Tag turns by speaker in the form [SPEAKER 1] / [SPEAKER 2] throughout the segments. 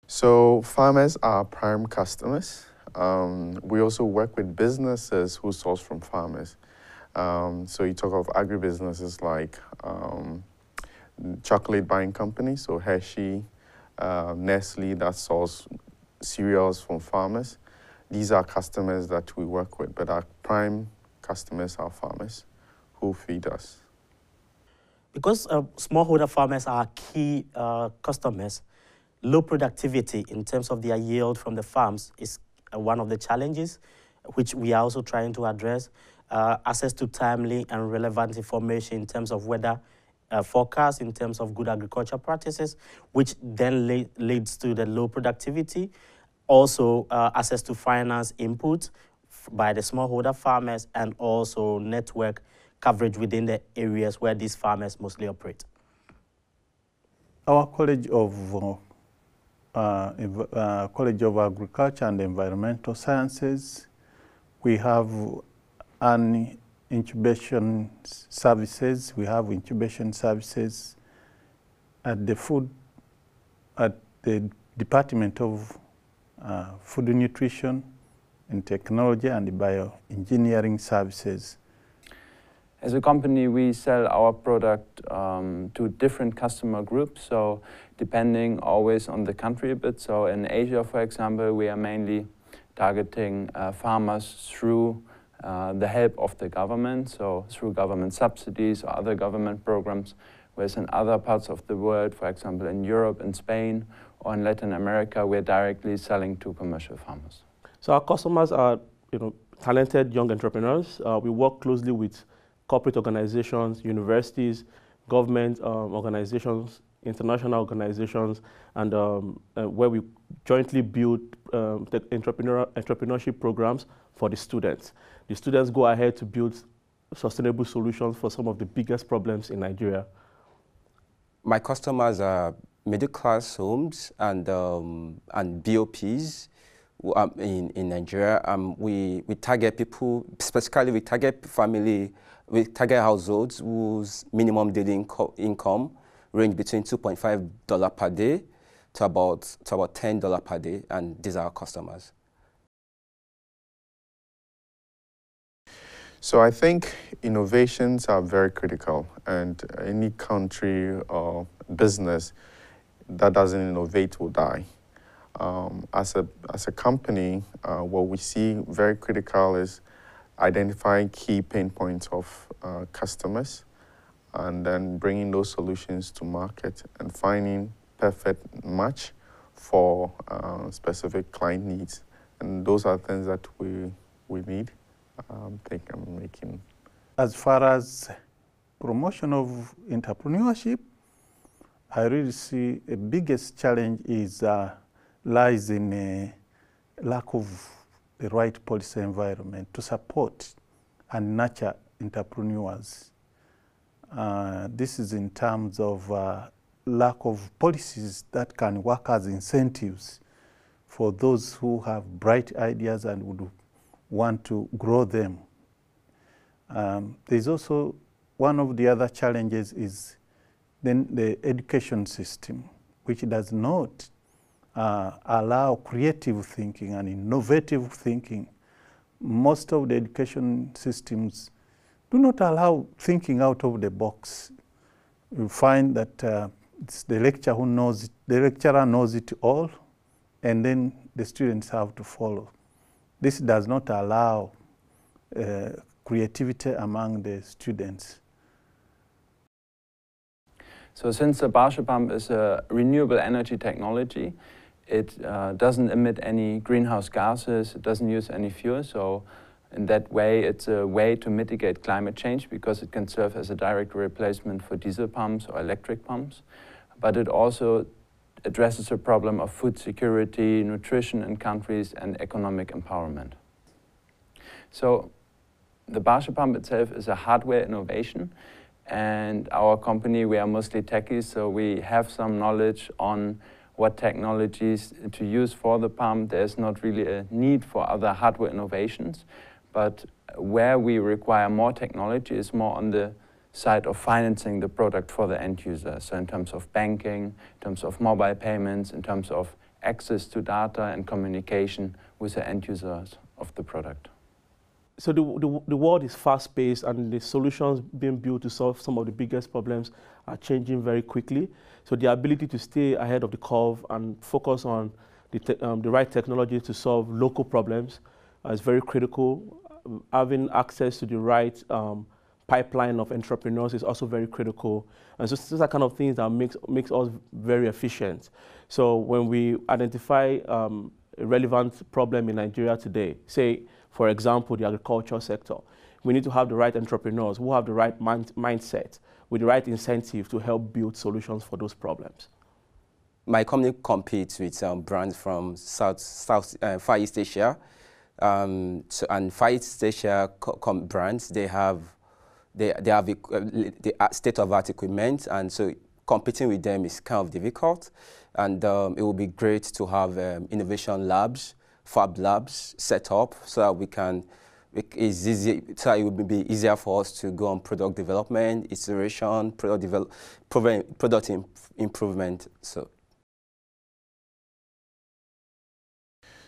[SPEAKER 1] So farmers are prime customers. We also work with businesses who source from farmers. So you talk of agribusinesses like chocolate buying companies, so Hershey, Nestle, that source cereals from farmers. These are customers that we work with, but our prime customers are farmers who feed us.
[SPEAKER 2] Because smallholder farmers are key customers, low productivity in terms of their yield from the farms is one of the challenges, which we are also trying to address. Access to timely and relevant information in terms of weather forecasts, in terms of good agriculture practices, which then leads to the low productivity. Also, access to finance input by the smallholder farmers, and also network coverage within the areas where these farmers mostly operate.
[SPEAKER 3] Our College of Agriculture and Environmental Sciences, we have an incubation services. We have incubation services at the Department of Food and Nutrition and Technology and Bioengineering Services.
[SPEAKER 4] As a company, we sell our product to different customer groups, so depending always on the country a bit. So in Asia, for example, we are mainly targeting farmers through the help of the government, so through government subsidies or other government programs, whereas in other parts of the world, for example in Europe, in Spain, or in Latin America, we're directly selling to commercial farmers.
[SPEAKER 5] So our customers are talented young entrepreneurs. We work closely with corporate organizations, universities, government organizations, international organizations, and where we jointly build the entrepreneurship programs for the students. The students go ahead to build sustainable solutions for some of the biggest problems in Nigeria.
[SPEAKER 6] My customers are middle-class homes and BOPs in Nigeria. We target people, specifically we target households whose minimum daily income range between $2.5 per day to about $10 per day, and these are our customers.
[SPEAKER 1] So I think innovations are very critical, and any country or business that doesn't innovate will die. As a company, what we see very critical is identifying key pain points of customers, and then bringing those solutions to market and finding perfect match for specific client needs. And those are things that we need. I think I'm making.
[SPEAKER 3] As far as promotion of entrepreneurship, I really see the biggest challenge lies in a lack of the right policy environment to support and nurture entrepreneurs. This is in terms of lack of policies that can work as incentives for those who have bright ideas and would want to grow them. There's also one of the other challenges is then the education system, which does not allow creative thinking and innovative thinking. Most of the education systems do not allow thinking out of the box. You find that it's the lecturer knows it all, and then the students have to follow. This does not allow creativity among the students.
[SPEAKER 4] So since the Barsche pump is a renewable energy technology, it doesn't emit any greenhouse gases, it doesn't use any fuel. So in that way, it's a way to mitigate climate change because it can serve as a direct replacement for diesel pumps or electric pumps. But it also addresses the problem of food security, nutrition in countries, and economic empowerment. So the Barsche pump itself is a hardware innovation, and our company, we are mostly techies, so we have some knowledge on what technologies to use for the pump. There's not really a need for other hardware innovations, but where we require more technology is more on the side of financing the product for the end user. So in terms of banking, in terms of mobile payments, in terms of access to data and communication with the end users of the product.
[SPEAKER 5] So the world is fast-paced, and the solutions being built to solve some of the biggest problems are changing very quickly. So the ability to stay ahead of the curve and focus on the right technology to solve local problems is very critical. Having access to the right pipeline of entrepreneurs is also very critical. And so these are kind of things that makes us very efficient. So when we identify a relevant problem in Nigeria today, say, for example, the agriculture sector, we need to have the right entrepreneurs who have the right mindset with the right incentive to help build solutions for those problems.
[SPEAKER 6] My company competes with brands from Far East Asia. And Far East Asia brands, they have the state-of-art equipment, and so competing with them is kind of difficult. And it would be great to have innovation labs, fab labs set up so that it would be easier for us to go on product development, iteration, product improvement.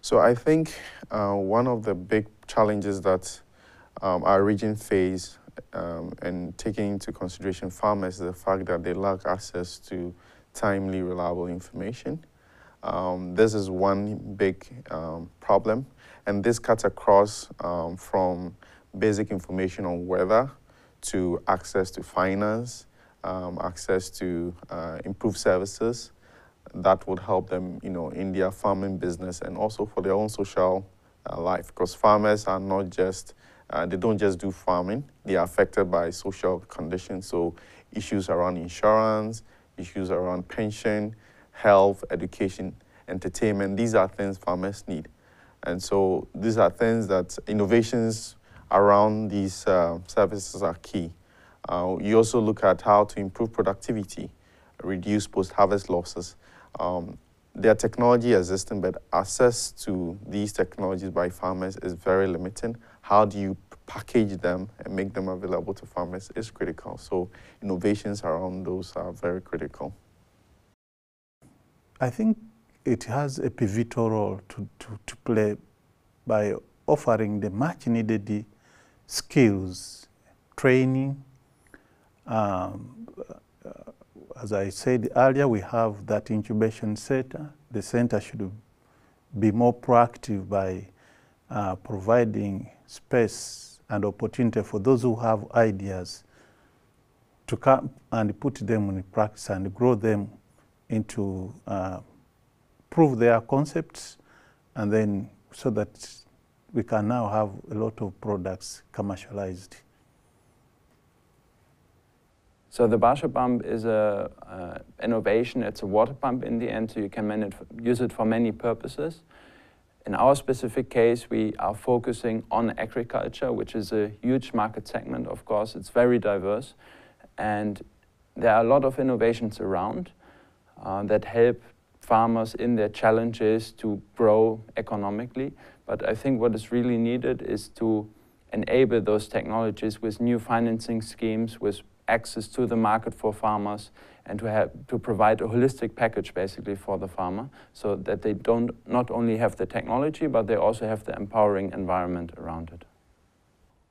[SPEAKER 1] So I think one of the big challenges that our region face, and taking into consideration farmers, is the fact that they lack access to timely, reliable information. This is one big problem, and this cuts across from basic information on weather to access to finance, access to improved services that would help them, in their farming business and also for their own social life. Because farmers are not just, they don't just do farming, they are affected by social conditions. So issues around insurance, issues around pension, health, education, entertainment, these are things farmers need. And so these are things that innovations around these services are key. You also look at how to improve productivity, reduce post-harvest losses. There are technology existing, but access to these technologies by farmers is very limited. How do you package them and make them available to farmers is critical. So innovations around those are very critical.
[SPEAKER 3] I think it has a pivotal role to play by offering the much needed skills, training. As I said earlier, we have that incubation center. The center should be more proactive by providing space and opportunity for those who have ideas to come and put them in practice and grow them into prove their concepts, and then so that we can now have a lot of products commercialized.
[SPEAKER 4] So the Basho pump is an innovation. It's a water pump in the end, so you can use it for many purposes. In our specific case, we are focusing on agriculture, which is a huge market segment, of course. It's very diverse. And there are a lot of innovations around that help farmers in their challenges to grow economically. But I think what is really needed is to enable those technologies with new financing schemes, with access to the market for farmers, and to provide a holistic package basically for the farmer, so that they not only have the technology, but they also have the empowering environment around it.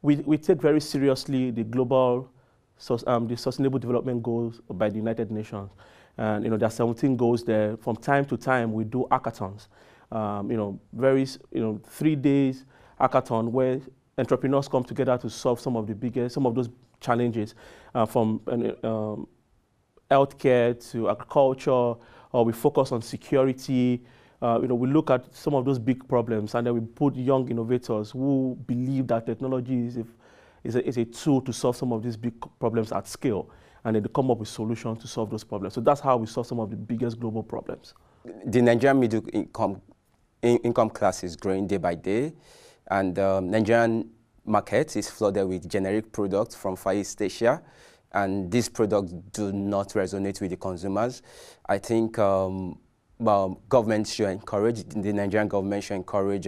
[SPEAKER 5] We take very seriously the global the Sustainable Development Goals by the United Nations. And there are 17 goals there. From time to time, we do hackathons. 3 days hackathon where entrepreneurs come together to solve some of those challenges, from healthcare to agriculture, or we focus on security. We look at some of those big problems, and then we put young innovators who believe that technology is a tool to solve some of these big problems at scale, and then they come up with solutions to solve those problems. So that's how we solve some of the biggest global problems.
[SPEAKER 6] The Nigerian middle income class is growing day by day, and Nigerian market is flooded with generic products from Far East Asia, and these products do not resonate with the consumers. I think government should encourage, the Nigerian government should encourage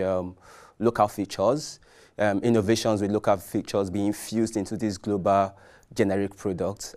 [SPEAKER 6] local features, innovations with local features being fused into these global generic products.